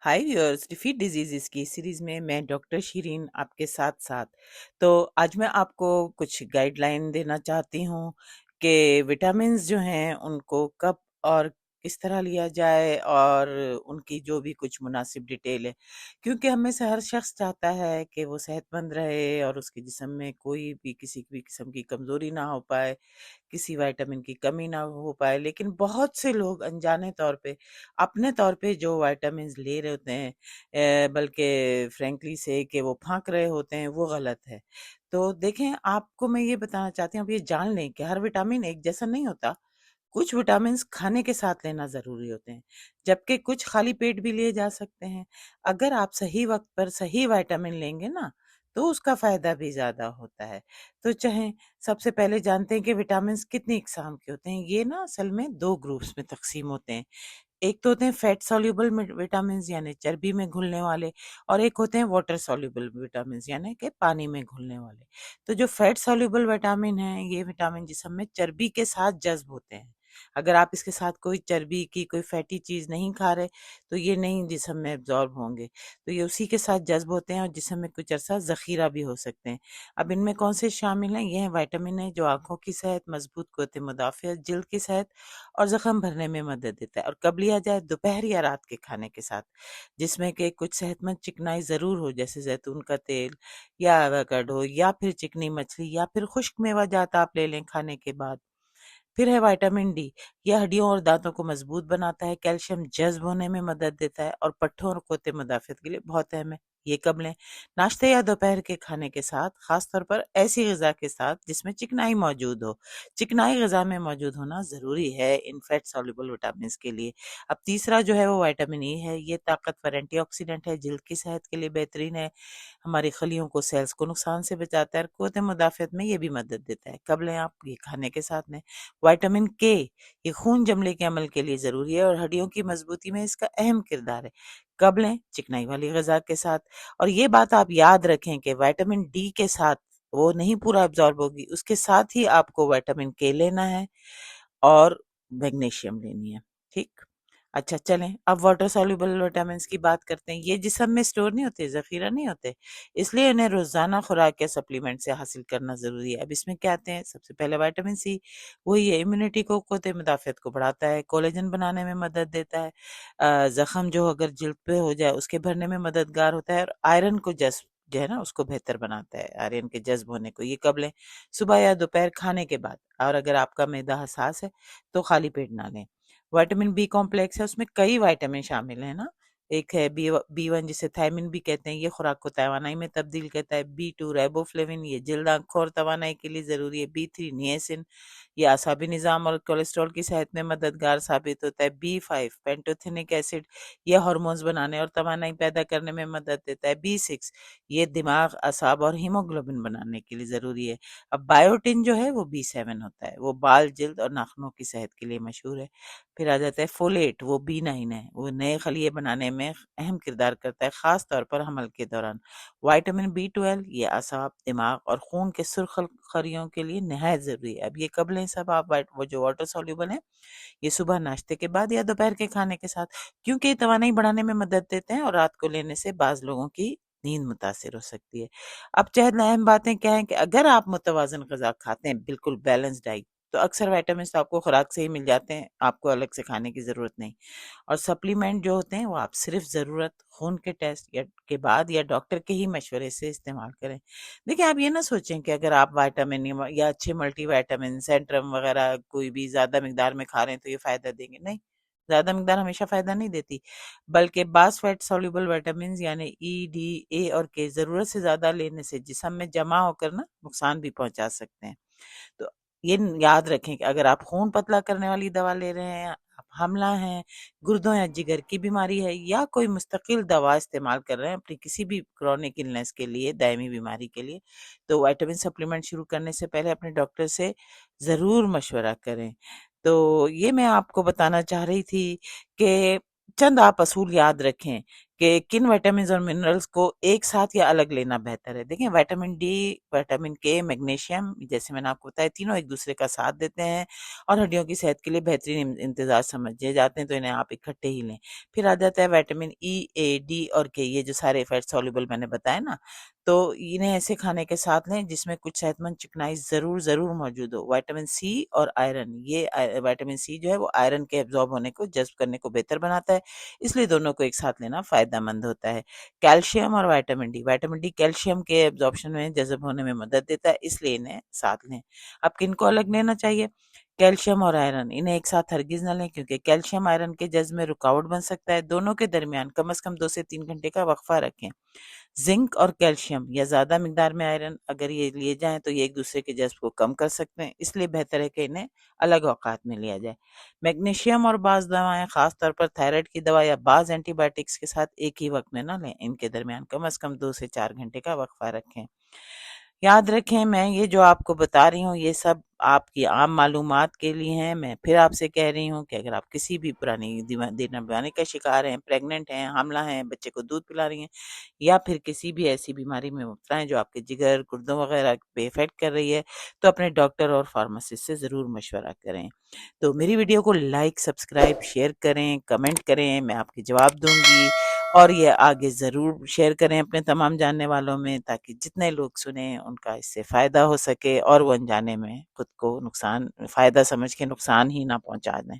हाय viewers, defeat diseases की series में मैं डॉक्टर शिरीन आपके साथ साथ। तो आज मैं आपको कुछ गाइडलाइन देना चाहती हूँ कि विटामिन्स जो हैं उनको कब और किस तरह लिया जाए, और उनकी जो भी कुछ मुनासिब डिटेल है, क्योंकि हमें से हर शख्स चाहता है कि वो सेहतमंद रहे और उसके जिस्म में कोई भी किसी भी किस्म की कमज़ोरी ना हो पाए, किसी विटामिन की कमी ना हो पाए। लेकिन बहुत से लोग अनजाने तौर पे, अपने तौर पे जो विटामिन्स ले रहे होते हैं, बल्कि फ्रैंकली से कि वो फाँक रहे होते हैं, वो गलत है। तो देखें, आपको मैं ये बताना चाहती हूँ, आप ये जान लें कि हर विटामिन एक जैसा नहीं होता। कुछ विटामिन्स खाने के साथ लेना ज़रूरी होते हैं, जबकि कुछ खाली पेट भी लिए जा सकते हैं। अगर आप सही वक़्त पर सही विटामिन लेंगे ना, तो उसका फ़ायदा भी ज़्यादा होता है। तो चाहें, सबसे पहले जानते हैं कि विटामिन्स कितनी इकसाम के होते हैं। ये ना असल में 2 ग्रुप्स में तक़सीम होते हैं। एक तो होते हैं फैट सॉल्युबल विटामिन्स, यानी चर्बी में घुलने वाले, और एक होते हैं वाटर सॉल्युबल विटामिन्स, यानी कि पानी में घुलने वाले। तो जो फैट सॉल्युबल विटामिन है, ये विटामिन जिस्म में चर्बी के साथ जज्ब होते हैं। अगर आप इसके साथ कोई चर्बी की कोई फैटी चीज़ नहीं खा रहे, तो ये नहीं जिस्म में एब्जॉर्ब होंगे। तो ये उसी के साथ जज्ब होते हैं और जिस्म में कुछ अरसा ज़ख़ीरा भी हो सकते हैं। अब इनमें कौन से शामिल हैं? ये हैं विटामिन है जो आँखों की सेहत, मजबूत क़ुव्वत मुदाफ़ियत, जल्द की सेहत और ज़ख्म भरने में मदद देता है। और कब लिया जाए? दोपहर या रात के खाने के साथ, जिसमें कि कुछ सेहतमंद चिकनाई ज़रूर हो, जैसे जैतून का तेल या एवोकाडो या फिर चिकनी मछली या फिर खुश्क मेवाजात आप ले लें खाने के बाद। फिर है विटामिन डी। यह हड्डियों और दांतों को मजबूत बनाता है, कैल्शियम जज्ब होने में मदद देता है और पट्ठों और क़ुव्वत मुदाफ़ियत के लिए बहुत अहम है। ये कब लें? नाश्ते या दोपहर के खाने के साथ, खास तौर पर ऐसी ग़िज़ा के साथ जिसमें चिकनाई मौजूद हो। चिकनाई ग़िज़ा में मौजूद होना ज़रूरी है इन फैट सॉल्युबल विटामिन्स के लिए। अब तीसरा जो है वो विटामिन ई है। ये ताकतवर एंटीऑक्सीडेंट है, जल्द की सेहत के लिए बेहतरीन है, हमारी खलियों को, सेल्स को नुकसान से बचाता है और क़ुव्वत मुदाफ़ियत में ये भी मदद देता है। कब लें आप? ये खाने के साथ लें। विटामिन के, ये खून जमने के अमल के लिए ज़रूरी है और हड्डियों की मजबूती में इसका अहम किरदार है। कब लें? चिकनाई वाली ग़िज़ा के साथ। और ये बात आप याद रखें कि विटामिन डी के साथ वो नहीं पूरा एब्ज़ॉर्ब होगी, उसके साथ ही आपको विटामिन के लेना है और मैग्नीशियम लेनी है। ठीक? अच्छा, चलें अब वाटर सॉल्युबल विटामिन्स की बात करते हैं। ये जिस्म में स्टोर नहीं होते, ज़ख़ीरा नहीं होते, इसलिए इन्हें रोज़ाना खुराक या सप्लीमेंट से हासिल करना ज़रूरी है। अब इसमें क्या आते हैं? सबसे पहले विटामिन सी, वही है, इम्यूनिटी को, क़ुव्वत मुदाफ़ियत को बढ़ाता है, कोलेजन बनाने में मदद देता है, ज़ख़म जो अगर जल्द पे हो जाए उसके भरने में मददगार होता है और आयरन को जज़्ब जो है ना उसको बेहतर बनाता है, आयरन के जज़्ब होने को। ये कब लें? सुबह या दोपहर खाने के बाद, और अगर आपका मैदा हसास है तो खाली पेट ना लें। विटामिन बी कॉम्प्लेक्स है, उसमें कई विटामिन शामिल हैं ना। एक है बी वन, जिसे थायमिन भी कहते हैं, ये खुराक को तवानाई में तब्दील करता है। बी2 राइबोफ्लेविन, ये जल्द, आँखों और तवानाई के लिए ज़रूरी है। बी3 नियासिन, ये आसाबी निज़ाम और कोलेस्ट्रॉल की सेहत में मददगार साबित होता है। बी5 पेंटोथेनिक एसिड, ये हार्मोन्स बनाने और तवानाई पैदा करने में मदद देता है। बी6, ये दिमाग, असाब और हीमोग्लोबिन बनाने के लिए ज़रूरी है। अब बायोटिन जो है वो बी7 होता है, वो बाल, जल्द और नाखूनों की सेहत के लिए मशहूर है। फिर आ जाता है फोलेट, वो बी9 है, वो नए खलिए बनाने में अहम किरदार करता है, ख़ास तौर पर हमल के दौरान। विटामिन बी12, ये असाब, दिमाग और खून के सुर्ख खलियों के लिए नहायत ज़रूरी है। अब ये कब लें सब आप? वो जो वाटर सॉल्युबल है, ये सुबह नाश्ते के बाद या दोपहर के खाने के साथ, क्योंकि ये तवानाई बढ़ाने में मदद देते हैं और रात को लेने से बाज़ लोगों की नींद मुतासिर हो सकती है। अब चंद अहम बातें क्या हैं कि अगर आप मुतवाज़िन ग़िज़ा खाते हैं, बिल्कुल बैलेंस डाइट, तो अक्सर विटामिन्स तो आपको खुराक से ही मिल जाते हैं, आपको अलग से खाने की ज़रूरत नहीं। और सप्लीमेंट जो होते हैं वो आप सिर्फ ज़रूरत, खून के टेस्ट या के बाद या डॉक्टर के ही मशवरे से इस्तेमाल करें। देखिए, आप ये ना सोचें कि अगर आप विटामिन या अच्छे मल्टीविटामिन, सेंट्रम वगैरह कोई भी ज़्यादा मिकदार में खा रहे हैं तो ये फ़ायदा देंगे। नहीं, ज़्यादा मिकदार हमेशा फ़ायदा नहीं देती, बल्कि बाज़ फैट सॉल्युबल विटामिन्स यानी ई, डी, ए और के ज़रूरत से ज़्यादा लेने से जिस्म में जमा होकर ना नुकसान भी पहुँचा सकते हैं। तो ये याद रखें कि अगर आप खून पतला करने वाली दवा ले रहे हैं, आप हमला हैं, गुर्दों या जिगर की बीमारी है या कोई मुस्तकिल दवा इस्तेमाल कर रहे हैं अपनी किसी भी क्रॉनिक इलनेस के लिए, दायमी बीमारी के लिए, तो विटामिन सप्लीमेंट शुरू करने से पहले अपने डॉक्टर से ज़रूर मशवरा करें। तो ये मैं आपको बताना चाह रही थी कि चंद आप असूल याद रखें کہ کن وائٹامنز اور منرلز کو ایک ساتھ یا الگ لینا بہتر ہے۔ دیکھیں وائٹامن ڈی، وائٹامن کے، میگنیشیم، جیسے میں نے آپ کو بتایا تینوں ایک دوسرے کا ساتھ دیتے ہیں اور ہڈیوں کی صحت کے لیے بہترین امتزاج سمجھے جاتے ہیں، تو انہیں آپ اکٹھے ہی لیں۔ پھر آ جاتا ہے وائٹامن ای، اے، ڈی اور کے، یہ جو سارے فیٹ سoluble میں نے بتایا نا، تو انہیں ایسے کھانے کے ساتھ لیں جس میں کچھ صحت مند چکنائی ضرور موجود ہو۔ وائٹامن سی اور آئرن، یہ وائٹامن سی جو ہے وہ آئرن کے ایبزارب ہونے کو، جذب کرنے کو بہتر بناتا ہے، اس لیے دونوں کو ایک ساتھ لینا فائدہ مند ہوتا ہے۔ کیلشیم اور وائٹامن ڈی کیلشیم کے ایبزارپشن میں، جذب ہونے میں مدد دیتا ہے، اس لیے انہیں ساتھ لیں۔ اب کن کو الگ لینا چاہیے؟ کیلشیم اور آئرن، انہیں ایک ساتھ ہرگز نہ لیں کیونکہ کیلشیم آئرن کے جذب میں رکاوٹ بن سکتا ہے۔ دونوں کے درمیان کم از کم 2 سے 3 گھنٹے کا وقفہ رکھیں۔ زنک اور کیلشیم یا زیادہ مقدار میں آئرن اگر یہ لیے جائیں تو یہ ایک دوسرے کے جذب کو کم کر سکتے ہیں، اس لیے بہتر ہے کہ انہیں الگ اوقات میں لیا جائے۔ میگنیشیم اور بعض دوائیں، خاص طور پر تھائرائیڈ کی دوا یا بعض اینٹی بائیوٹکس کے ساتھ ایک ہی وقت میں نہ لیں، ان کے درمیان کم از کم 2 سے 4 گھنٹے کا وقفہ رکھیں۔ یاد رکھیں میں یہ جو آپ کو بتا رہی ہوں یہ سب آپ کی عام معلومات کے لیے ہیں۔ میں پھر آپ سے کہہ رہی ہوں کہ اگر آپ کسی بھی پرانی دینا کا شکار ہیں، پریگننٹ ہیں، حاملہ ہیں، بچے کو دودھ پلا رہی ہیں، یا پھر کسی بھی ایسی بیماری میں مبتلا ہیں جو آپ کے جگر، گردوں وغیرہ پہ افیکٹ کر رہی ہے، تو اپنے ڈاکٹر اور فارماسسٹ سے ضرور مشورہ کریں۔ تو میری ویڈیو کو لائک، سبسکرائب، شیئر کریں، کمنٹ کریں، میں آپ کے جواب دوں گی، اور یہ آگے ضرور شیئر کریں اپنے تمام جاننے والوں میں، تاکہ جتنے لوگ سنیں ان کا اس سے فائدہ ہو سکے اور وہ انجانے میں خود کو فائدہ سمجھ کے نقصان ہی نہ پہنچا دیں۔